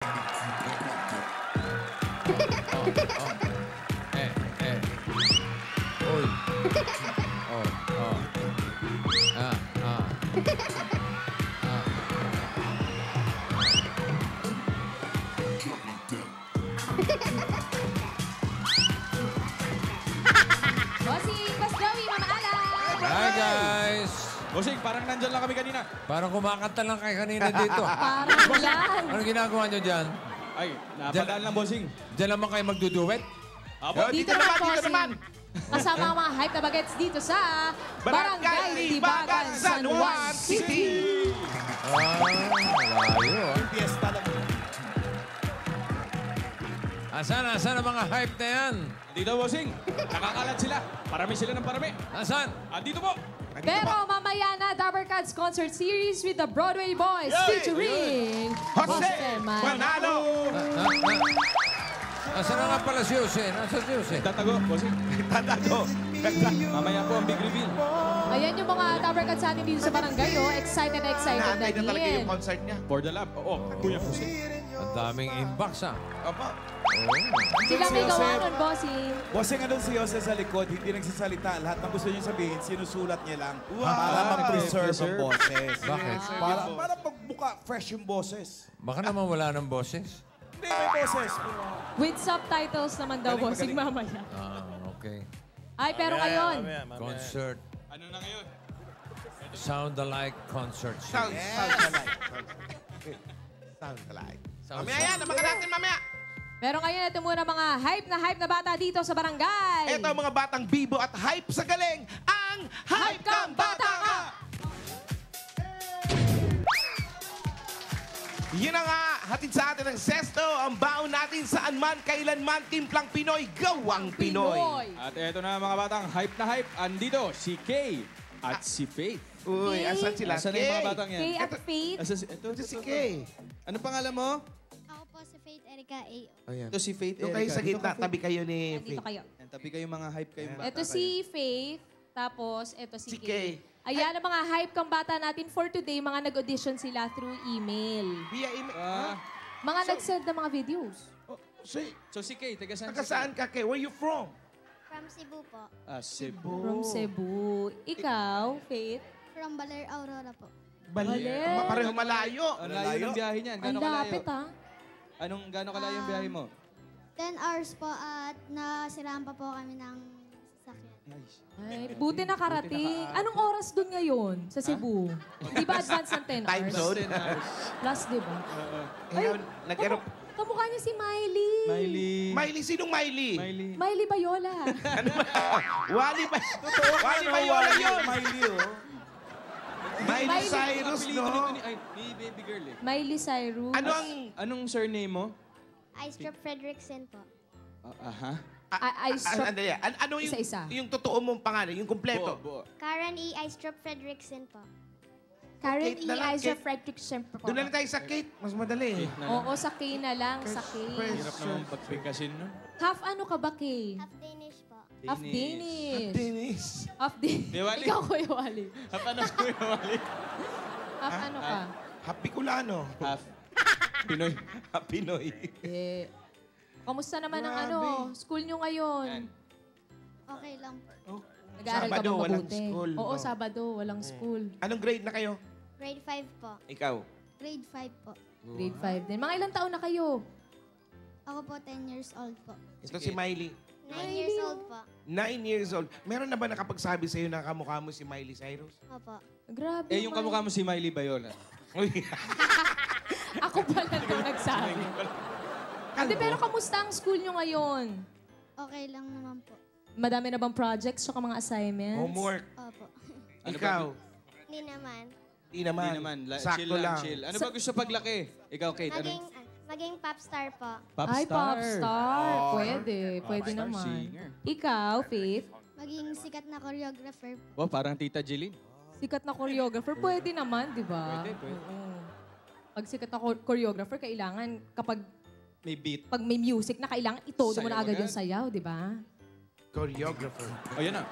Uy. Ah, ah. Bossing, Boss Joey, Mama Ala. Hi, guys. Bossing, parang nandyan lang kami kanina. Parang kumakanta lang kayo kanina dito. Parang yan. Ano ginagawa nyo dyan? Ay, napadaan lang, Bossing. Diyan naman kayo magduduet? Apo, Dito naman. Kasama ang mga hype na bagets dito sa Barangay Tibagan, San Juan City. Layo, ah. Fiesta lang. Asan ang mga hype na yan? Dito, Bossing. Nakakalat sila. Parami sila ng parami. Asan? Dito po. Pero mamaya na, Dabber Cats Concert Series with the Broadway Boys featuring Jose Manalo. Asan na nga pala si Jose? Nasa si Jose? Tatago, Bossing. Tatago. Mamaya po ang big reveal. Ayan yung mga Dabber Cats natin dito sa barangay. Oh. Excited na Naantay na talaga din. yung concert niya. For the love. Oo, Kuya Bossing. Ang daming inbox, ah. Opo. Sila may gawa nun, Bossing. Bossing, andun si Jose sa likod, hindi nagsasalita. Lahat ng gusto niyo sabihin, sinusulat niya lang para mag-preserve ang boses. Bakit? Para pagbuka, fresh yung boses. Baka naman wala ng boses. Hindi, may boses. With subtitles naman daw, Magaling, Bossing, mamaya. Okay. Ay, pero ngayon, Concert. Ano na ngayon? Sound alike concert Sounds series. alike. Sounds alike. Mamaya yan, abangan natin mamaya. pero ngayon ito muna mga hype na bata dito sa barangay. Ito ang mga batang bibo at hype sa galing. Ang Hype Kang Bata Ka! Yun na nga, hatid sa atin ng sesto, ang baon natin saan man, kailanman, timplang Pinoy, gawang Pinoy. At eto na mga batang hype na hype. Andito si Kay at si Faith. Uy, asan sila? Asan na yung mga batang yan? Kay at Faith. Ito Si Kay. Ano pangalan mo? Ako po si Faith Erica A. Ito si Faith Doon kayo sa gitna, tabi kayo ni Dito Faith. kayo. Tabi kayo mga hype kayong bata. Ito si Faith, tapos ito si Si Kay. Kay. Ayan ang mga hype kang bata natin for today. Mga nag-audition sila through email. Via email. Mga nag-send ng mga videos. So si Kay, taga saan? Taga saan ka, Kay? Where you from? From Cebu po. Cebu. From Cebu. Ikaw, Faith? From Baler, Aurora po. Baler. Pareho malayo. Ang layo ng biyahe niyan. Ang Gano'ng kalayo? lapit, ha? Gano'ng kalayo yung biyahe mo? 10 hours po at nasiraan pa po kami ng sasakyan. Ay, buti nakarating. Anong oras dun ngayon sa Cebu? Di ba advance ng 10 Time hours? zone. Plus, di ba? Nag-aero. Kamukha niya si Miley. Miley, sinong Miley? Miley Bayola. Wally ba? Wally ba yun? Miley, oh. Miley Cyrus, no? Ni baby girl eh. Miley Cyrus. Ano ang... Anong surname mo? Istrop Fredrickson po. Aha. Ano yung, Isa-isa. yung totoo mong pangalan, yung kumpleto? Buo. Karen E. Istrop Fredrickson po. Karen Kate E. na lang, Isa Kate. Frederick Semper po. Doon na lang tayo sa Kate. Mas madali. Oo, sa K na lang. Sa K. Hirap naman pagpikasin, no? Half ano ka ba, K? Half Danish po. Half Danish. Dennis. Half Danish. Diwali. Ikaw, Kuya Wally. Ano Kuya Wally? Half ano ka? Happy Kulano. Half. Pinoy. Pinoy. Eh, kamusta naman ang Grabe. ano, school nyo ngayon? Okay lang po. Nag-aaral ka Sabado, ba walang mabuti? school. Oo, Oh. Sabado, walang school. Anong grade na kayo? Grade 5 po. Ikaw. Grade 5 po. Grade 5 din. Mga ilang taon na kayo? Ako po 10 years old po. Ito si Miley. 9 years old po. 9 years old. Meron na ba nakapagsabi sa'yo na kamukha mo si Miley Cyrus? Opo. Grabe. Yung man. kamukha mo si Miley Bayola. Uy. Ako pala itong nagsabi. Hindi, pero kamusta ang school nyo ngayon? Okay lang naman po. Madami na bang projects o mga assignments? Homework. Opo. Ikaw. Hindi naman. Di naman. Hindi naman. Sakto Chill lang, lang. chill. Ano ba gusto paglaki? Ikaw, Kate, ano? Maging pop star po. Ay, pop star. Pwede. Pwede Star naman. singer. Ikaw, Faith? Maging sikat na choreographer po. Wow, parang Tita Jeline. Sikat na choreographer. Pwede naman, di ba? Pwede, pwede. Oo. Pag sikat na choreographer, kailangan kapag May beat. pag may music na kailangan itodo mo na Sayaw agad agad. yung sayaw, di ba? Choreographer. O, yan na.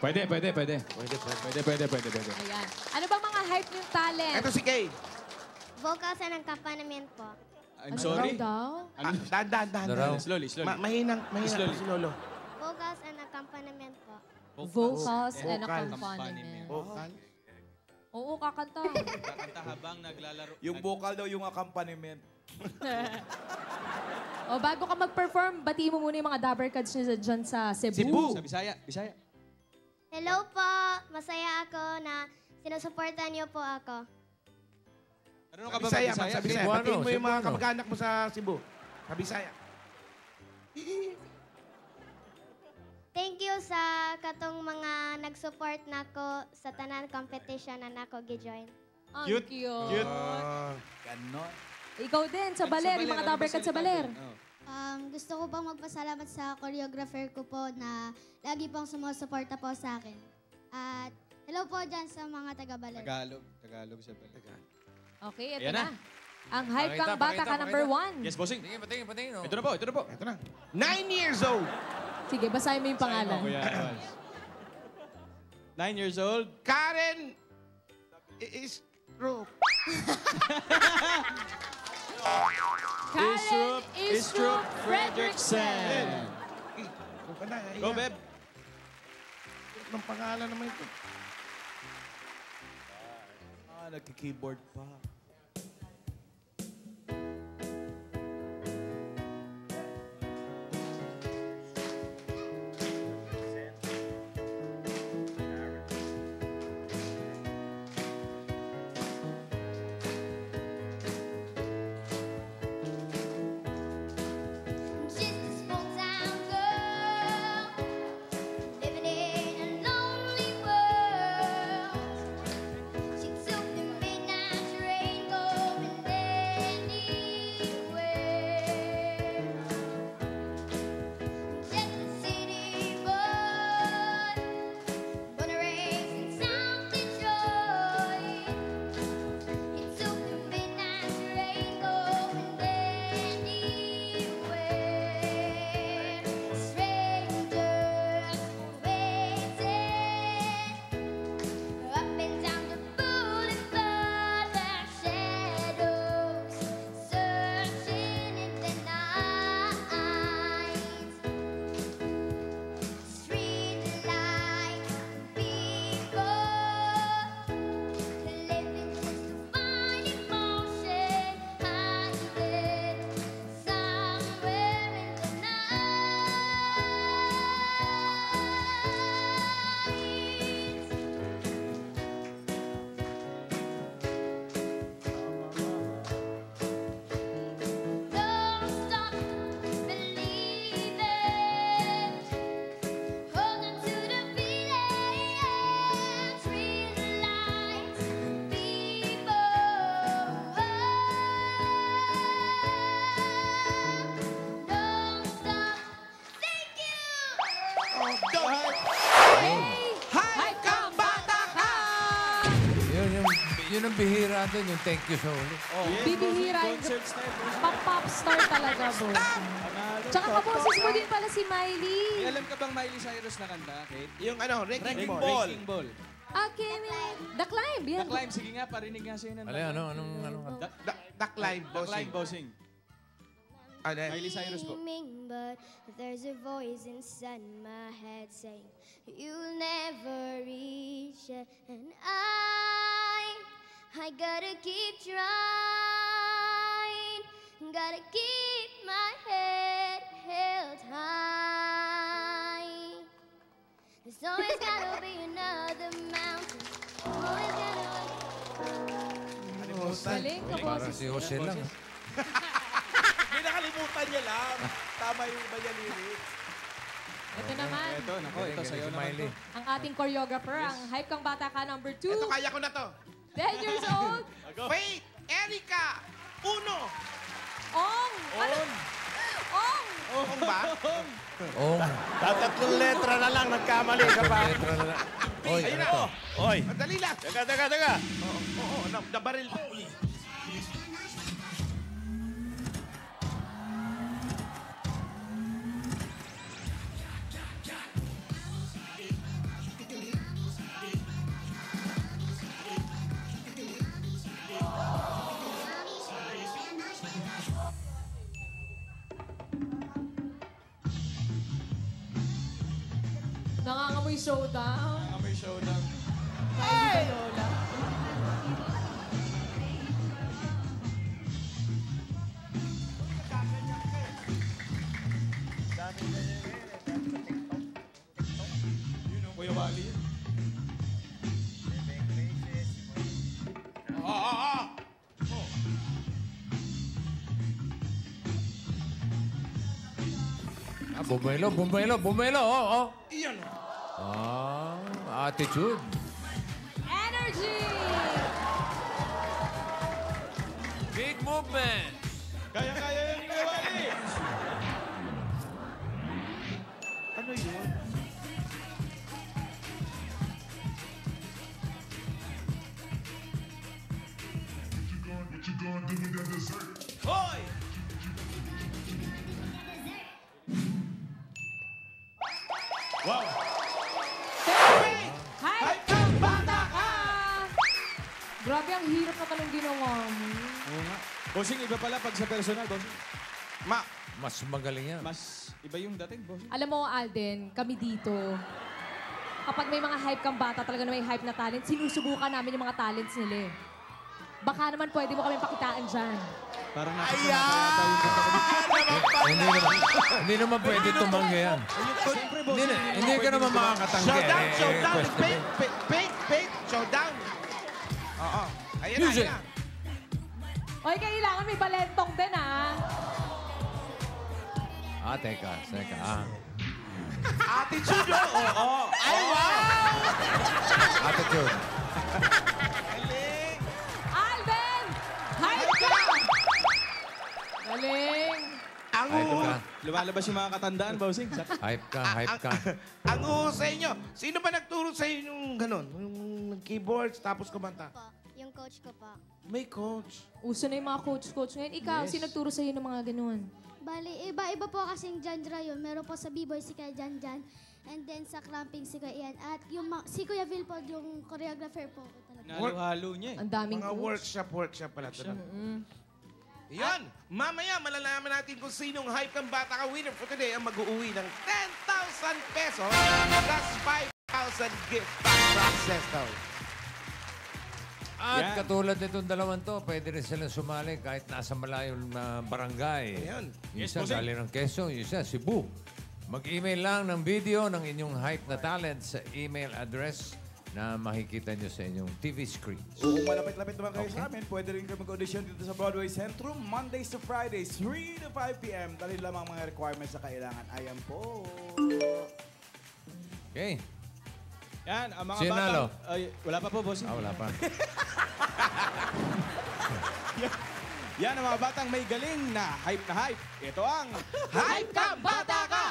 Pwede. Pwede. Pwede. Ayan. Ano bang mga hype niyong talent? Ito si Kay. Vocals and accompaniment po. I'm Ano sorry. daw? Dahan. Daraw. Slowly. Mahinang Slowly. po si Lolo. Vocals and accompaniment po. Vocals and Vocal. accompaniment. Vocal. Oo, kakanta. Kakanta habang naglalaro. Yung vocal daw, yung accompaniment. O, bago ka mag-perform, bati mo muna yung mga Dabbercats niyo dyan sa Cebu. Sa Bisaya. Hello po! Masaya ako na sinusuportan niyo po ako. Ano ka ba Bisaya, Bisaya? sa Bisaya. Cebuano, Batiin mo yung mga Cebuano. kamag-anak mo sa Cebu. Sa Bisaya. Thank you sa katong mga nag-support nako sa tanan competition na nako gi-join. Ang Cute. cute. Ganon. Ikaw din, sa Baler, yung mga Dabbercats sa Baler. Gusto ko pang magpasalamat sa choreographer ko po na lagi pong sumusuporta po sa akin. At hello po dyan sa mga taga-Baler. Tagalog siya pala. Okay, ito Ayan na. na. Ang hype Pakita, kang bata pakita, ka number pakita. 1. Yes, bossing. Patingin. Oh. Ito na po. Ito na. 9 years old. Sige, basahin mo yung pangalan. 9 years old. Karen is Rope. Karen Istrup Fredrickson. Go, Beb. Anong pangalan naman ito? Nagki-keyboard pa. Just a small-town girl living in a lonely world. She took the midnight train going anywhere. Just a city boy, born and raised in South Detroit. He took the midnight train going anywhere. Strangers waiting up and down the boulevard, their shadows searching in the night. Street lights, people living just to find emotion, hiding somewhere in the night. Don't stop believing. Hold on to the feeling. Street lights, people. Don't stop. Thank you. Hype kang bata ka! Yun ang bihira doon, yung thank you sa uli. Bibihira yung pop star talaga, boss. Tsaka kaboses mo din pala si Miley. Alam ka bang Miley Cyrus na kanta, Kate? Yung ano, Wrecking Ball. Wrecking Ball. Okay, The Climb. The Yan. Climb, sige nga, parinig nga sa'yo ng Anong Duck Live, The bossing. Climb, bossing. Ano? Miley Cyrus po. Dreaming, but there's a voice inside my head saying you'll never reach it, and I gotta keep trying, gotta keep my head held high. There's always gotta be another mountain. Always gotta. Galing, Para kaboses. si Jose lang. May nakalimutan niya lang. Tama yung iba niya lyrics. Ito naman, Ito, nako, ito Galing, sa'yo si naman Miley. to. ang ating choreographer, ang hype kang bata ka number 2. Ito, kaya ko na to. 10 years old. Faith, Erica, Uno. Ong! Ano? Ong! Kung ba? Oh, Tatatlong letra na lang, nagkamali ka pa. letra na lang. Oy, Ayun ano na. to? Oy, Madali lang. taga. Oo, nabaril. showdown. May showdown. Hey! Lola. Kuya Wally. Bumelo, bumelo, bumelo. Oh, oh. Iyan. Attitude. Energy! Big movement. Kaya-kaya yan ni Kuya Wally. Ano yun? Hoy! Wow. Hype kang bata ka! Grabe, ang hirap naman ang ginawa mo. Oo nga. Bossing, iba pala pag sa personal, bossing. Mas magaling yan. Mas iba yung dating, bossing. Alam mo, Alden, kami dito, kapag may mga hype kang bata, talaga na may hype na talent, sinusubukan namin yung mga talents nila eh. Baka naman pwede mo kami pakitaan dyan. Parang nakasama yung kanta ko. Hindi naman pwede tumanggi yan. Siyempre, bossing. Hindi ka naman makakatanggi. Showdown, showdown. question. Fake, showdown. Oo. Ayan na, Music. ayan na. Oy, kailangan may balentong din, ah. Teka. Attitude, oo. Ay, wow! Attitude. Galing. Alden! Hype ka! Galing! Ang Hype ka. Lumalabas yung mga katandaan, bossing. Hype ka. Ang sa inyo, sino ba nagturo sa inyo yung gano'n? Yung keyboards tapos kumanta? Po, yung coach ko po. May coach. Uso na yung mga coach-coach ngayon. Ikaw, sino nagturo sa'yo ng mga ganun? Bali, iba-iba po kasing genre yun. Meron po sa B-boy si Kuya Jan. And then sa cramping si Kuya Ian. At yung si Kuya Vil po, yung choreographer po ko talaga. Nalo-halo niya eh. Ang daming Mga coach. workshop pala ito. Yan! Mamaya malalaman natin kung sinong hype kang bata ka winner for today ang mag-uwi ng 10,000 pesos plus 5,000 gift from Sesto. At Yan. katulad nitong dalawang to, pwede rin silang sumali kahit nasa malayong barangay. Ayan. Yung Yes, isa bossing. galing ng Quezon, yung isa Cebu. Mag-email lang ng video ng inyong hype na talent sa email address na makikita nyo sa inyong TV screen. So kung malapit-lapit naman kayo sa amin, pwede rin kayo mag-audition dito sa Broadway Centrum, Mondays to Fridays, 3 to 5 p.m. Dali lamang mga requirements na kailangan. Ayan po. Okay? Yan, ang mga Sino batang... nalo? Ay, wala pa po, bossing. Wala pa. Yan ang mga batang may galing na hype. Ito ang Hype kang bata ka!